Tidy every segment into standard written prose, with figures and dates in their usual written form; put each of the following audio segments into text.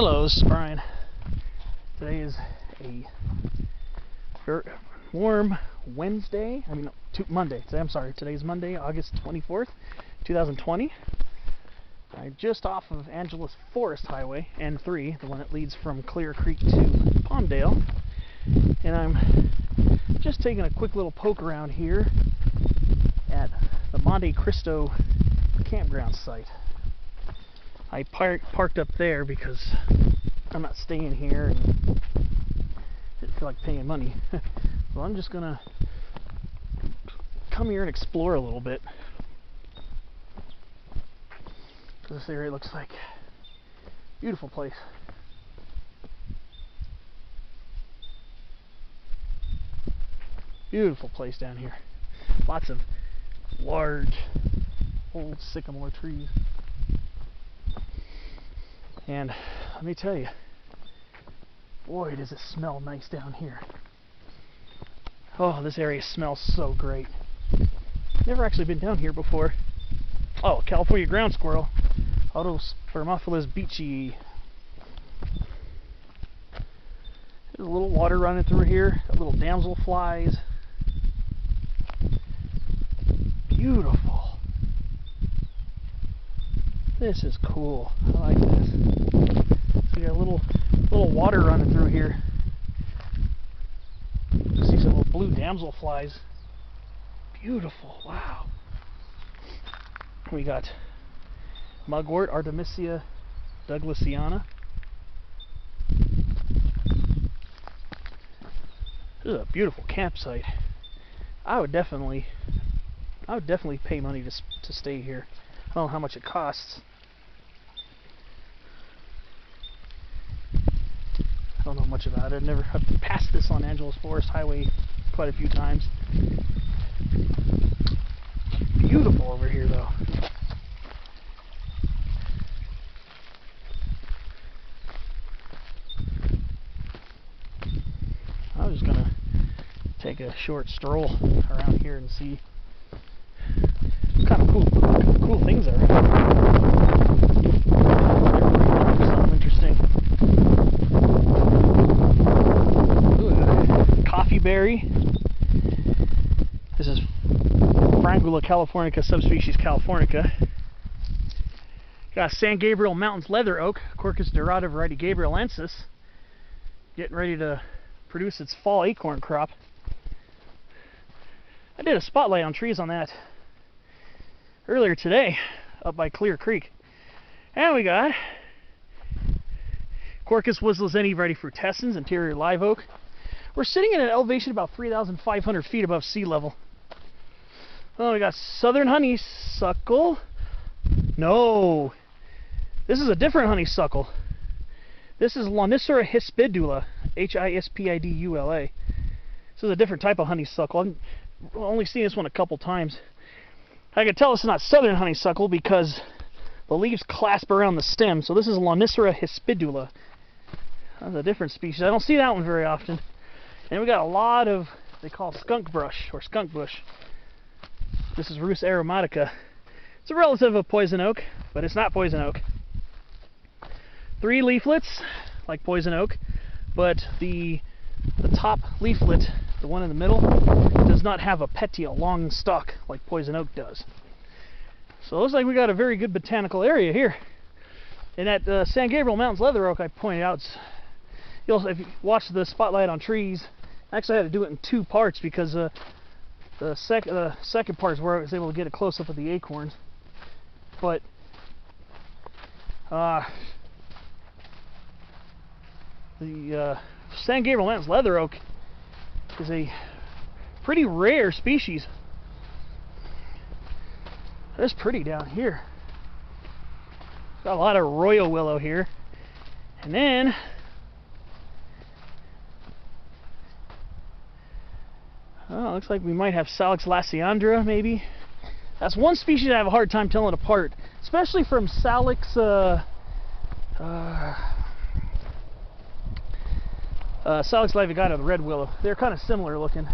Hello, this is Brian. Today is a very warm Wednesday. Monday. Today is Monday, August 24th, 2020. I'm just off of Angeles Forest Highway, N3, the one that leads from Clear Creek to Palmdale. And I'm just taking a quick little poke around here at the Monte Cristo Campground site. I parked up there because I'm not staying here and didn't feel like paying money. So I'm just gonna come here and explore a little bit. This area looks like a beautiful place. Beautiful place down here. Lots of large old sycamore trees. And let me tell you, boy, does it smell nice down here. Oh, this area smells so great. Never actually been down here before. Oh, California ground squirrel, Otospermophilus beachy. There's a little water running through here. Got little damselflies. Beautiful. This is cool. I like this. So we got a little water running through here. See some little blue damselflies. Beautiful. Wow. We got mugwort, Artemisia douglasiana. This is a beautiful campsite. I would definitely pay money to stay here. I don't know how much it costs. I don't know much about it. I've passed this on Angeles Forest Highway quite a few times. Beautiful over here though. I was gonna take a short stroll around here and see what kind of cool things are. Something interesting. Ooh, coffee berry. This is Frangula californica, subspecies californica. Got San Gabriel Mountains leather oak, Quercus durata variety gabrielensis, getting ready to produce its fall acorn crop. I did a spotlight on trees on that earlier today up by Clear Creek. And we got Quercus whistlesenii variety frutescens, interior live oak. We're sitting at an elevation about 3,500 feet above sea level. Oh, we got southern honeysuckle. No, this is a different honeysuckle. This is Lonicera hispidula, Hispidula. This is a different type of honeysuckle. I've only seen this one a couple times. I can tell it's not southern honeysuckle because the leaves clasp around the stem. So this is Lonicera hispidula. That's a different species. I don't see that one very often. And we got a lot of, they call skunk brush or skunk bush. This is Rus aromatica. It's a relative of poison oak, but it's not poison oak. 3 leaflets, like poison oak, but the top leaflet, the one in the middle, does not have a petiole, long stalk, like poison oak does. So it looks like we got a very good botanical area here. And at San Gabriel Mountains leather oak, I pointed out, if you watch the spotlight on trees, I actually had to do it in 2 parts because the second part is where I was able to get a close-up of the acorns. But the San Gabriel Mountains leather oak is a pretty rare species. It's pretty down here. Got a lot of royal willow here. And then oh, looks like we might have Salix lasiandra, maybe. That's one species I have a hard time telling apart, especially from Salix Salix laevigata, the red willow. They're kind of similar looking.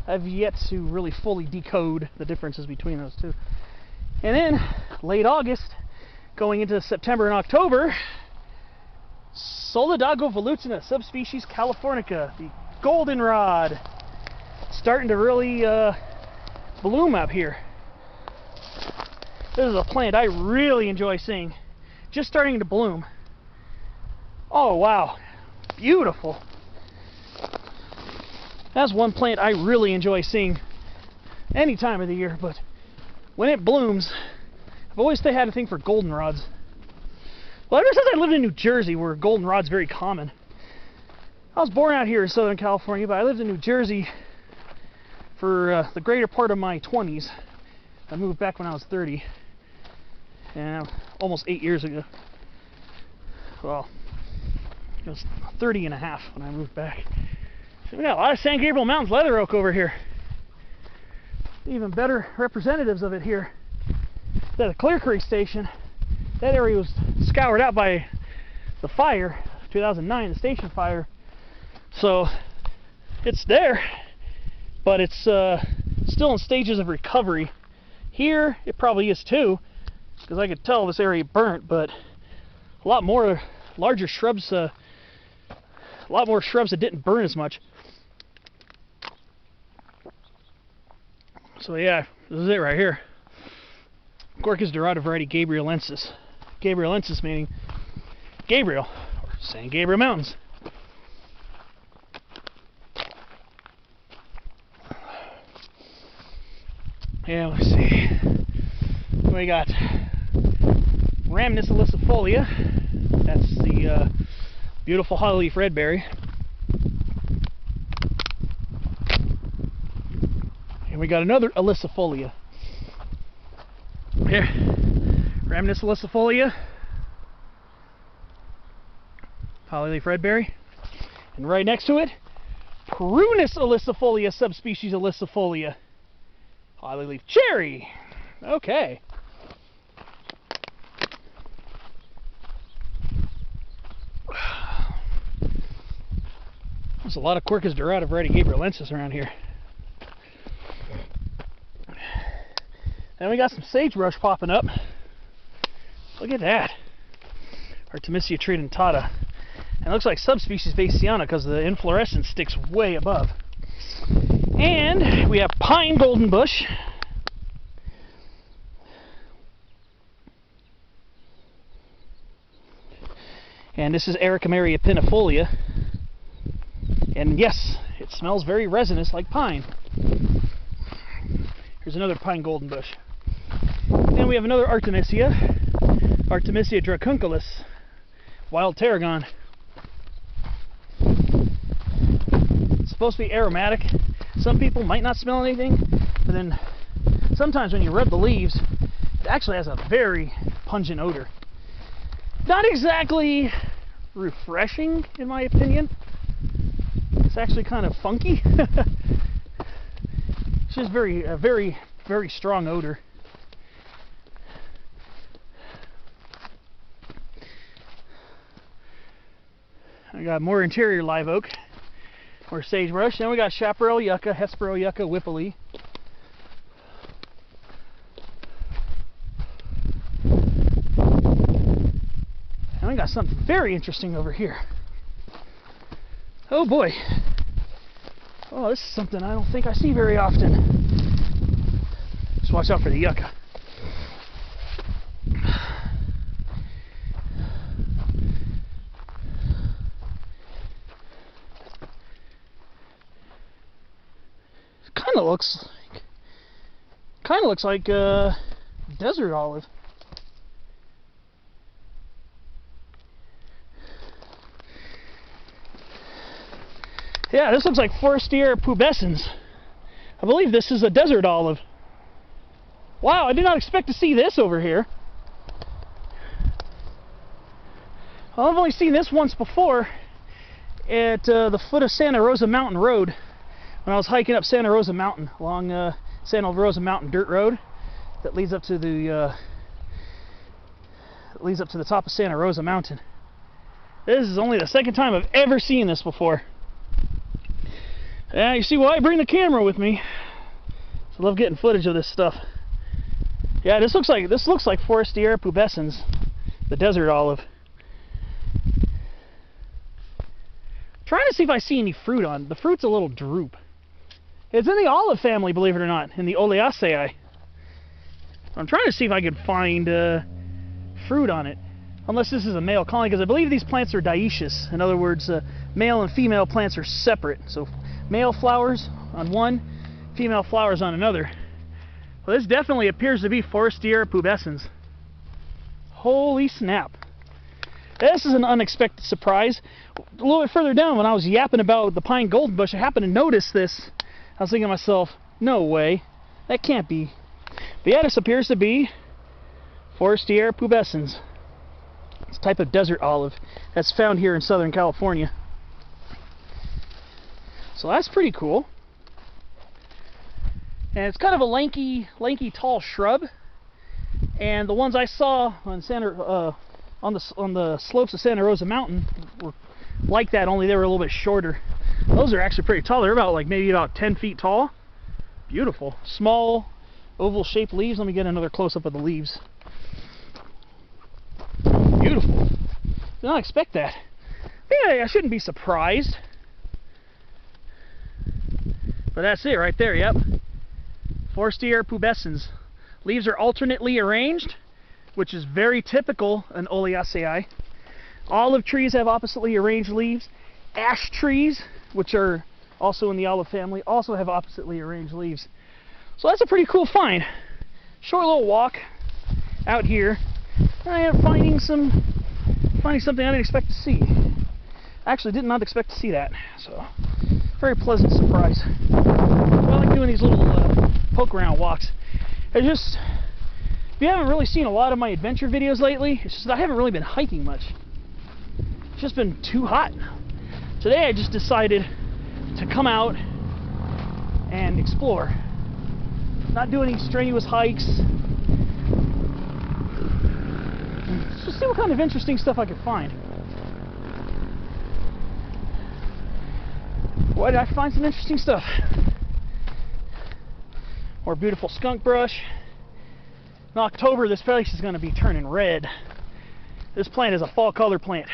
I've yet to really fully decode the differences between those two. And then late August, going into September and October, Solidago velutina, subspecies Californica, the goldenrod. Starting to really bloom up here. This is a plant I really enjoy seeing. Just starting to bloom. Oh wow, beautiful. That's one plant I really enjoy seeing any time of the year, but when it blooms, I've always had a thing for goldenrods. Well, ever since I lived in New Jersey, where goldenrod's very common. I was born out here in Southern California, but I lived in New Jersey for the greater part of my 20s. I moved back when I was 30, and almost 8 years ago. Well, it was 30 and a half when I moved back. So we got a lot of San Gabriel Mountains leather oak over here. Even better representatives of it here. At the Clear Creek station, that area was scoured out by the fire, 2009, the station fire. So it's there, but it's still in stages of recovery. Here it probably is too, because I could tell this area burnt, but a lot more larger shrubs, a lot more shrubs that didn't burn as much. So yeah, this is it right here. Quercus durata variety gabrielensis. Gabrielensis meaning Gabriel, or San Gabriel Mountains. Yeah, let's see. We got Rhamnus ilicifolia. That's the beautiful hollyleaf redberry. And we got another ilicifolia. Here, Rhamnus ilicifolia, hollyleaf redberry, and right next to it, Prunus ilicifolia, subspecies ilicifolia, hollyleaf cherry. Okay. There's a lot of Quercus durata variety gabrielensis around here. Then we got some sagebrush popping up. Look at that. Artemisia tridentata. And it looks like subspecies Vaciana because the inflorescence sticks way above. And we have pine golden bush. And this is Ericomeria pinifolia. And yes, it smells very resinous like pine. Here's another pine golden bush. And we have another Artemisia, Artemisia dracunculus, wild tarragon. It's supposed to be aromatic. Some people might not smell anything, but then sometimes when you rub the leaves, it actually has a very pungent odor. Not exactly refreshing, in my opinion. It's actually kind of funky. It's just very strong odor. I got more interior live oak, more sagebrush. Then we got chaparral yucca, hesperil yucca, whippley. And we got something very interesting over here. Oh boy. Oh, this is something I don't think I see very often. Just watch out for the yucca. Kind of looks like desert olive. Yeah, this looks like Forestiera pubescens. I believe this is a desert olive. Wow, I did not expect to see this over here. Well, I've only seen this once before at the foot of Santa Rosa Mountain Road. When I was hiking up Santa Rosa Mountain along Santa Rosa Mountain dirt road that leads up to the top of Santa Rosa Mountain. This is only the second time I've ever seen this before. Yeah, you see why I bring the camera with me. I love getting footage of this stuff. Yeah, this looks like Forestiera pubescens, the desert olive. trying to see if I see any fruit on. The fruit's a little droop. It's in the olive family, believe it or not, in the Oleaceae. I'm trying to see if I can find fruit on it. Unless this is a male colony, because I believe these plants are dioecious. In other words, male and female plants are separate. So male flowers on one, female flowers on another. Well, this definitely appears to be Forestiera pubescens. Holy snap. This is an unexpected surprise. A little bit further down, when I was yapping about the pine golden bush, I happened to notice this. I was thinking to myself, no way, that can't be. But yeah, this appears to be Forestiera pubescens. It's a type of desert olive that's found here in Southern California. So that's pretty cool. And it's kind of a lanky, tall shrub. And the ones I saw on on the slopes of Santa Rosa Mountain were like that, only they were a little bit shorter. Those are actually pretty tall. They're about maybe about 10 feet tall. Beautiful. Small, oval-shaped leaves. Let me get another close-up of the leaves. Beautiful. Did not expect that. Yeah, I shouldn't be surprised. But that's it right there, yep. Forestiera pubescens. Leaves are alternately arranged, which is very typical in Oleaceae. Olive trees have oppositely arranged leaves. Ash trees, which are also in the olive family, also have oppositely arranged leaves. So that's a pretty cool find. Short little walk out here. I am finding something I didn't expect to see. Actually, did not expect to see that. So, very pleasant surprise. I like doing these little poke around walks. If you haven't really seen a lot of my adventure videos lately, it's just I haven't really been hiking much. It's just been too hot. Today I just decided to come out and explore. Not do any strenuous hikes. Just see what kind of interesting stuff I could find. Why did I find some interesting stuff? More beautiful skunk brush. In October, this place is going to be turning red. This plant is a fall color plant.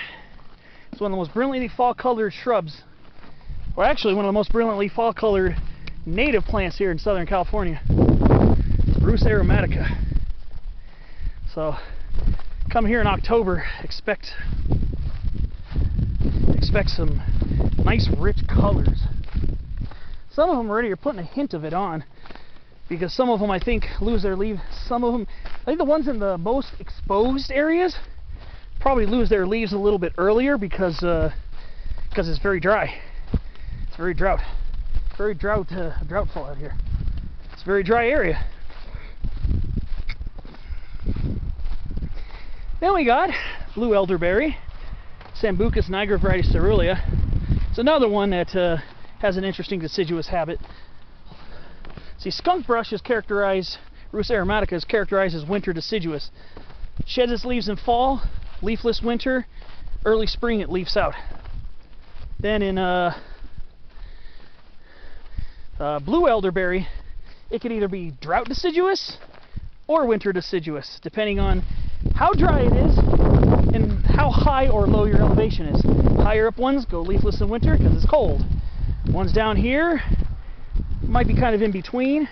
It's one of the most brilliantly fall colored shrubs, or actually one of the most brilliantly fall colored native plants here in Southern California. It's Bruce aromatica. So come here in October, expect some nice rich colors. Some of them already are putting a hint of it on, because some of them I think lose their leaves. Some of them, I think the ones in the most exposed areas probably lose their leaves a little bit earlier because it's very dry. It's very droughtful out here. It's a very dry area. Then we got blue elderberry, Sambucus nigra variety cerulea. It's another one that has an interesting deciduous habit. See, skunk brush is characterized, Rus aromatica is characterized as winter deciduous. Sheds its leaves in fall, leafless winter, early spring it leaves out. Then in blue elderberry, it could either be drought deciduous or winter deciduous, depending on how dry it is and how high or low your elevation is. Higher up ones go leafless in winter because it's cold. Ones down here might be kind of in between.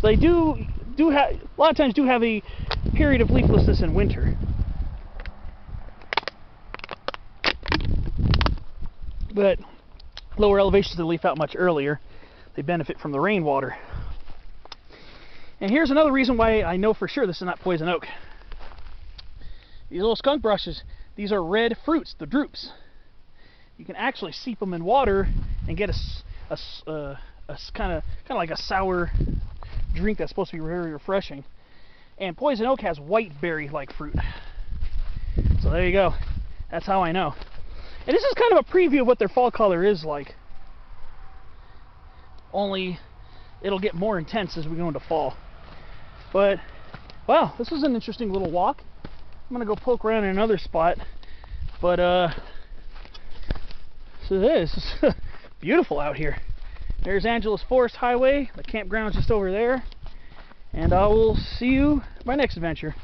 They do have, a lot of times do have a period of leaflessness in winter. But lower elevations they leaf out much earlier. They benefit from the rainwater. And here's another reason why I know for sure this is not poison oak. These little skunk brushes, these are red fruits, the drupes. You can actually steep them in water and get a kind of like a sour drink that's supposed to be very refreshing. And poison oak has white berry-like fruit. So there you go. That's how I know. And this is kind of a preview of what their fall color is like. Only it'll get more intense as we go into fall. But, wow, this was an interesting little walk. I'm going to go poke around in another spot. But, so this is beautiful out here. There's Angeles Forest Highway. The campground's just over there. And I will see you at my next adventure.